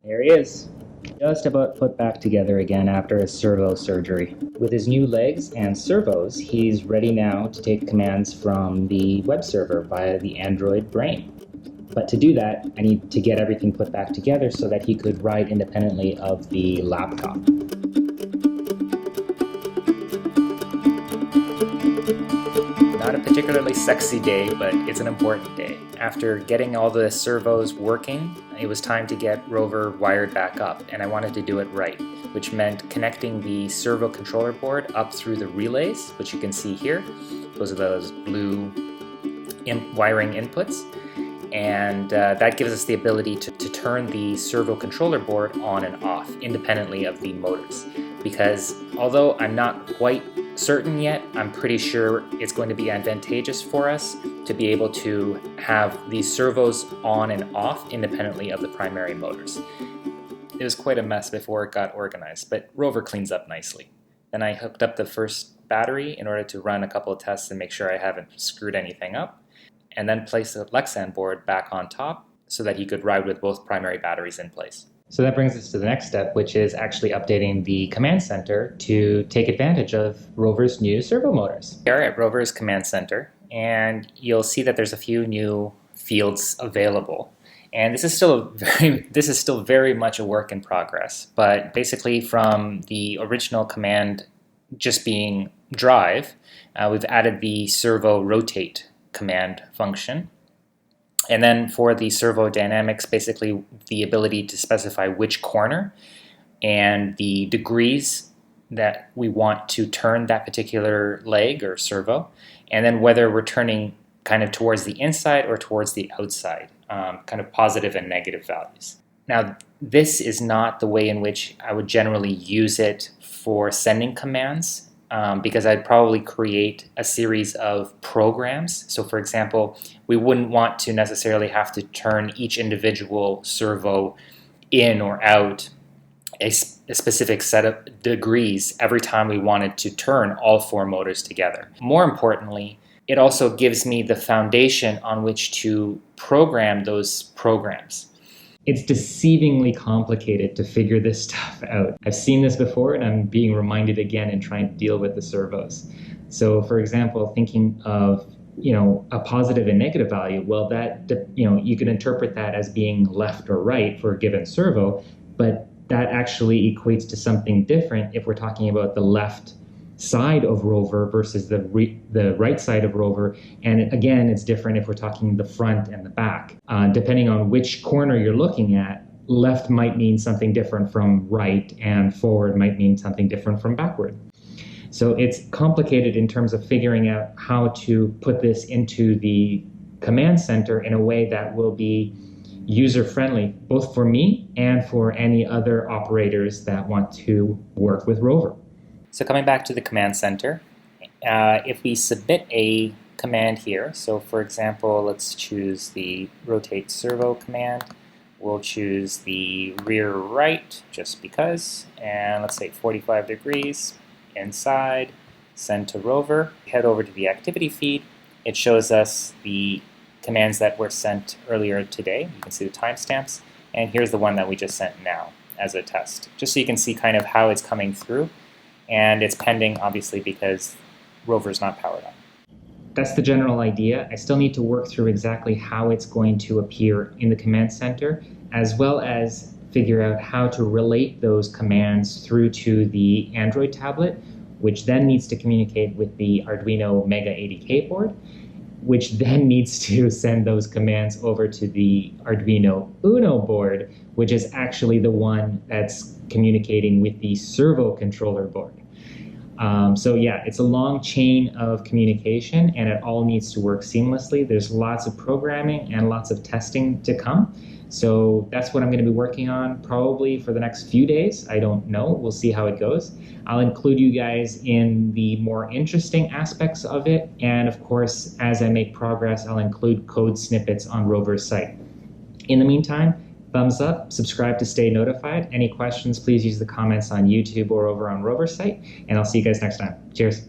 There he is, just about put back together again after his servo surgery. With his new legs and servos, he's ready now to take commands from the web server via the Android brain. But to do that, I need to get everything put back together so that he could ride independently of the laptop. Not a particularly sexy day, but it's an important day. After getting all the servos working, it was time to get ROVer wired back up, and I wanted to do it right, which meant connecting the servo controller board up through the relays, which you can see here. Those are those blue wiring inputs, and that gives us the ability to turn the servo controller board on and off independently of the motors. Because although I'm not quite certain yet, I'm pretty sure it's going to be advantageous for us to be able to have these servos on and off independently of the primary motors. It was quite a mess before it got organized, but ROVer cleans up nicely. Then I hooked up the first battery in order to run a couple of tests and make sure I haven't screwed anything up, and then placed the Lexan board back on top so that he could ride with both primary batteries in place. So that brings us to the next step, which is actually updating the command center to take advantage of ROVer's new servo motors. Here at ROVer's command center, and you'll see that there's a few new fields available. And this is still very much a work in progress. But basically, from the original command just being drive, we've added the servo rotate command function. And then for the servo dynamics, basically the ability to specify which corner and the degrees that we want to turn that particular leg or servo, and then whether we're turning kind of towards the inside or towards the outside, kind of positive and negative values. Now, this is not the way in which I would generally use it for sending commands, because I'd probably create a series of programs. So for example, we wouldn't want to necessarily have to turn each individual servo in or out a specific set of degrees every time we wanted to turn all four motors together. More importantly, it also gives me the foundation on which to program those programs. It's deceivingly complicated to figure this stuff out. I've seen this before, and I'm being reminded again in trying to deal with the servos. So for example, thinking of a positive and negative value, well, that you can interpret that as being left or right for a given servo, but that actually equates to something different if we're talking about the left side of ROVer versus the right side of ROVer, and again, it's different if we're talking the front and the back. Depending on which corner you're looking at, left might mean something different from right, and forward might mean something different from backward. So it's complicated in terms of figuring out how to put this into the command center in a way that will be user-friendly, both for me and for any other operators that want to work with ROVer. So coming back to the command center, if we submit a command here, so for example, let's choose the rotate servo command. We'll choose the rear right, just because, and let's say 45 degrees, inside, send to ROVer. Head over to the activity feed. It shows us the commands that were sent earlier today. You can see the timestamps, and here's the one that we just sent now as a test, just so you can see kind of how it's coming through. And it's pending, obviously, because ROVer is not powered on. That's the general idea. I still need to work through exactly how it's going to appear in the command center, as well as figure out how to relate those commands through to the Android tablet, which then needs to communicate with the Arduino Mega 80K board, which then needs to send those commands over to the Arduino Uno board, which is actually the one that's communicating with the servo controller board. So yeah, it's a long chain of communication, and it all needs to work seamlessly. There's lots of programming and lots of testing to come. So that's what I'm going to be working on probably for the next few days. I don't know. We'll see how it goes. I'll include you guys in the more interesting aspects of it. And of course, as I make progress, I'll include code snippets on ROVer's site. In the meantime, thumbs up, subscribe to stay notified. Any questions, please use the comments on YouTube or over on ROVer's site. And I'll see you guys next time. Cheers.